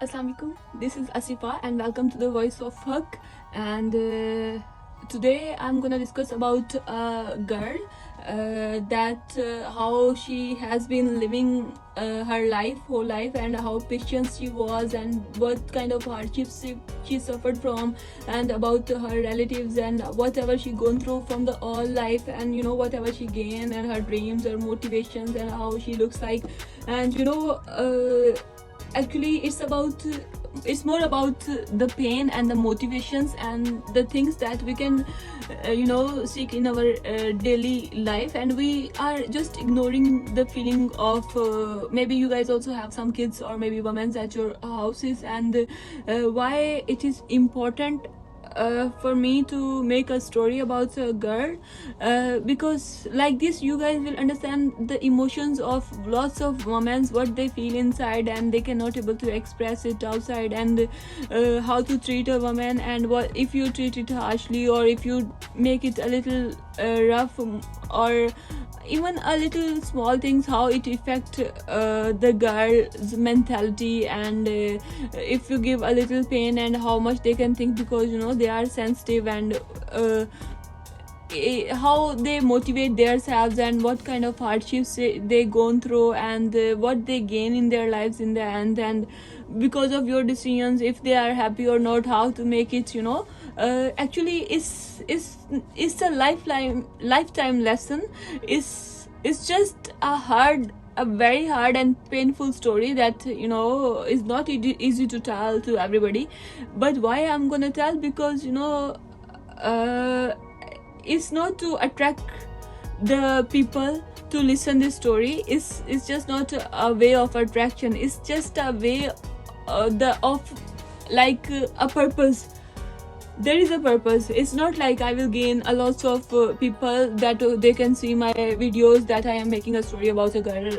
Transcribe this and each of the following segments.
Assalamualaikum. This is Asifa and welcome to the Voice of Haq. And today I'm gonna discuss about a girl that how she has been living her whole life, and how patient she was, and what kind of hardships she suffered from, and about her relatives, and whatever she gone through from the all life, and whatever she gained, and her dreams, her motivations, and how she looks like. And actually it's more about the pain and the motivations and the things that we can seek in our daily life, and we are just ignoring the feeling of maybe you guys also have some kids or maybe women at your houses, and why it is important for me to make a story about a girl, because like this you guys will understand the emotions of lots of women, what they feel inside and they cannot able to express it outside, and how to treat a woman, and what if you treat it harshly, or if you make it a little rough, or even a little small things, how it affect the girl's mentality, and if you give a little pain, and how much they can think, because they are sensitive, and how they motivate themselves, and what kind of hardships they gone through, and what they gain in their lives in the end, and because of your decisions, if they are happy or not, how to make it actually it's a lifetime lesson. It's just a very hard and painful story that is not easy to tell to everybody. But why I'm gonna tell, because it's not to attract the people to listen this story. It's just not a way of attraction. It's just a way a purpose. There is a purpose. It's not like I will gain a lot of people that they can see my videos that I am making a story about a girl,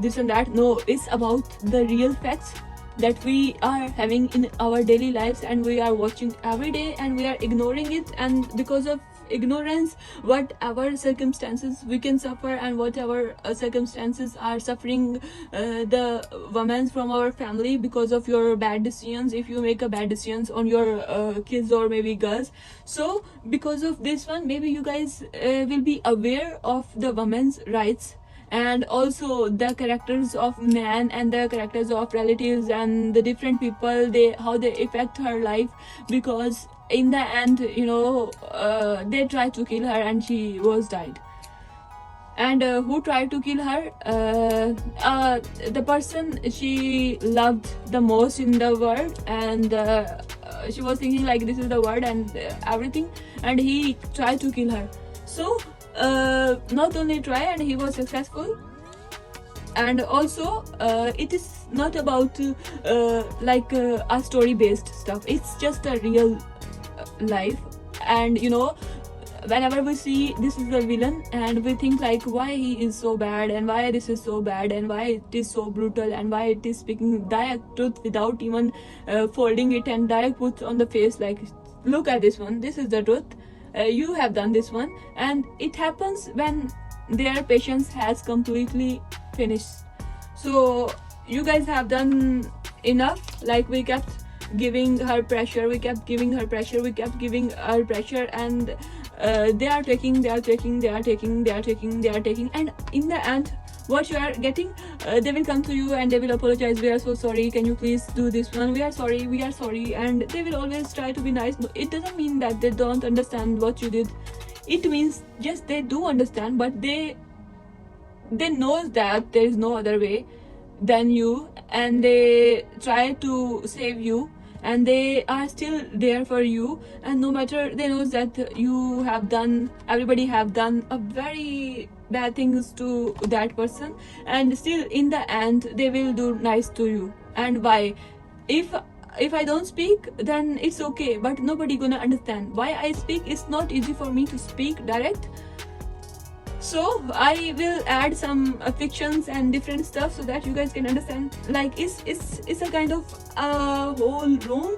this and that. No, it's about the real facts that we are having in our daily lives, and we are watching every day, and we are ignoring it, and because of ignorance, whatever circumstances we can suffer, and whatever circumstances are suffering the women from our family because of your bad decisions, if you make a bad decisions on your kids or maybe girls. So because of this one, maybe you guys will be aware of the women's rights, and also the characters of man, and the characters of relatives, and the different people, how they affect her life, because in the end they tried to kill her and she was died. And who tried to kill her? The person she loved the most in the world, and she was thinking like this is the world and everything, and he tried to kill her. So not only try, and he was successful. And also it is not about a story based stuff. It's just a real life. And whenever we see this is the villain, and we think like why he is so bad, and why this is so bad, and why it is so brutal, and why it is speaking direct truth without even folding it, and direct put on the face like look at this one, this is the truth, you have done this one. And it happens when their patience has completely finished. So you guys have done enough. Like we kept giving her pressure, we kept giving her pressure, we kept giving her pressure, and they are taking, and in the end what you are getting, they will come to you and they will apologize, we are so sorry, can you please do this one, we are sorry, and they will always try to be nice. It doesn't mean that they don't understand what you did. It means just they do understand, but they knows that there is no other way than you, and they try to save you, and they are still there for you. And no matter, they knows that everybody have done a very bad things to that person, and still in the end they will do nice to you. And why? If I don't speak, then it's okay, but nobody gonna understand why I speak. It's not easy for me to speak direct, so I will add some fictions and different stuff so that you guys can understand. Like it's a kind of a whole room.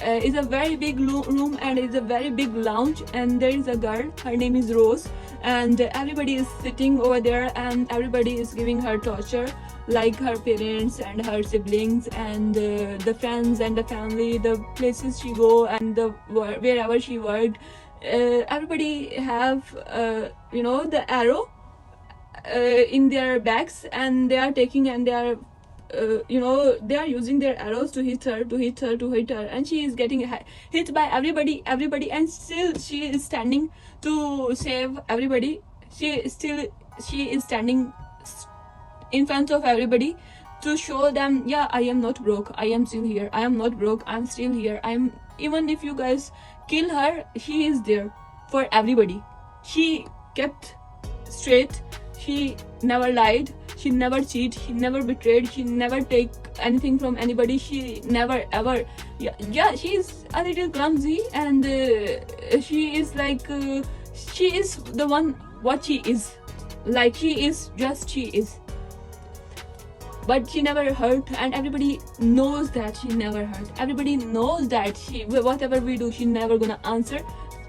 It's a very big room, and it's a very big lounge, and there is a girl, her name is Rose, and everybody is sitting over there, and everybody is giving her torture. like her parents and her siblings and the friends and the family, the places she go and the wherever she worked. Everybody have the arrow in their backs, and they are taking and they are they are using their arrows to hit her, and she is getting hit by everybody, and still she is standing to save everybody. She is standing in front of everybody to show them, yeah, I am not broke, I am still here, I am not broke, I'm still here, I'm, even if you guys kill her, she is there for everybody. She kept straight, she never lied, she never cheat, she never betrayed, she never take anything from anybody, she never ever, yeah, she is a little clumsy, and she is like she is the one what she is, like she is just she is, but she never hurt, and everybody knows that she never hurt. Everybody knows that she, whatever we do, she never gonna answer,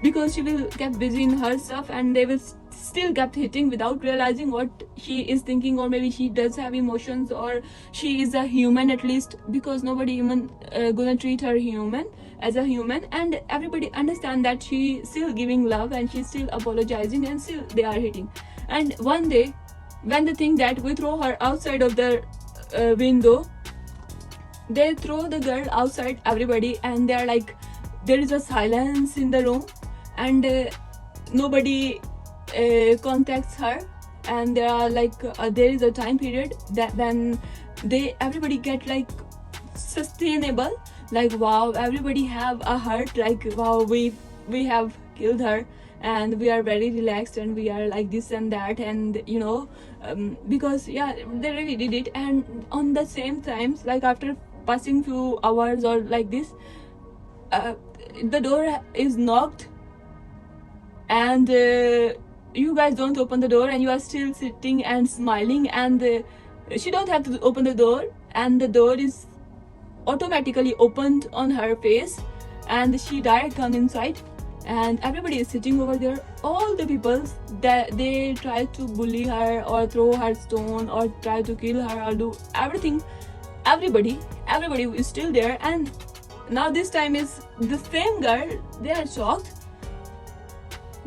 because she will get busy in her stuff, and they will still get hitting without realizing what she is thinking, or maybe she does have emotions, or she is a human at least, because nobody even gonna treat her human as a human, and everybody understand that she still giving love, and she's still apologizing, and still they are hitting. And one day when they think that we throw her outside of the window, they throw the girl outside everybody, and they're like, there is a silence in the room, and nobody contacts her, and there are like there is a time period that then everybody get like sustainable, like wow, everybody have a heart, like wow, we have killed her, and we are very relaxed, and we are like this and that, and because yeah, they really did it. And on the same times, like after passing few hours or like this, the door is knocked, and you guys don't open the door, and you are still sitting and smiling, and she don't have to open the door, and the door is automatically opened on her face, and she direct come inside, and everybody is sitting over there. All the people that they try to bully her or throw her stone or try to kill her or do everything, everybody is still there. And now this time is the same girl, they are shocked,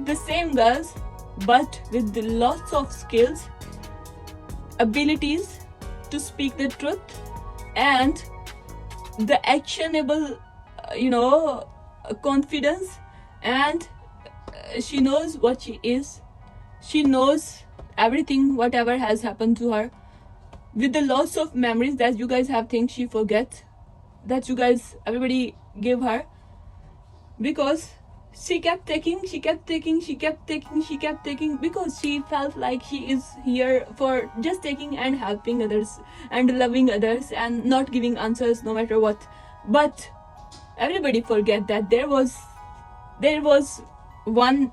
the same girls, but with lots of skills, abilities to speak the truth, and the actionable confidence, and she knows what she is, she knows everything whatever has happened to her, with the lots of memories that you guys have think she forget, that you guys everybody give her, because she kept taking, because she felt like she is here for just taking and helping others and loving others and not giving answers no matter what. But everybody forget that there was one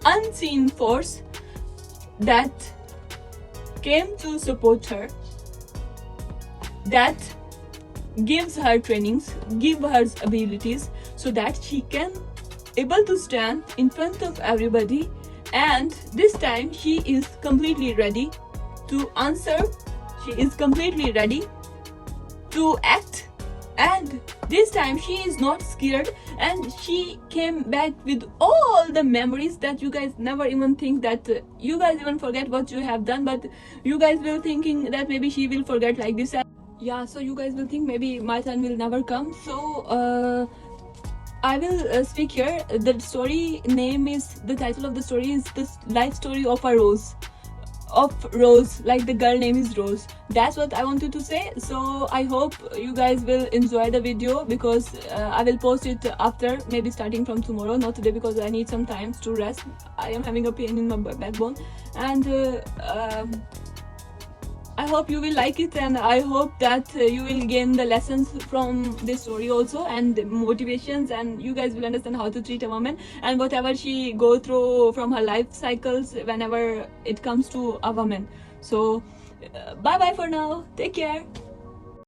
unseen force that came to support her, that gives her trainings, give her abilities, so that she can able to stand in front of everybody. And this time she is completely ready to answer, she is completely ready to act, and this time she is not scared, and she came back with all the memories that you guys never even think that you guys even forget what you have done, but you guys will thinking that maybe she will forget like this. Yeah, so you guys will think maybe my turn will never come. So I will speak here. The story name is, the title of the story is The Life Story of a Rose. Of Rose, like the girl name is Rose. That's what I wanted to say. So I hope you guys will enjoy the video, because I will post it after, maybe starting from tomorrow, not today, because I need some time to rest. I am having a pain in my backbone, and I hope you will like it, and I hope that you will gain the lessons from this story also, and motivations, and you guys will understand how to treat a woman and whatever she go through from her life cycles whenever it comes to a woman. So bye bye for now, take care.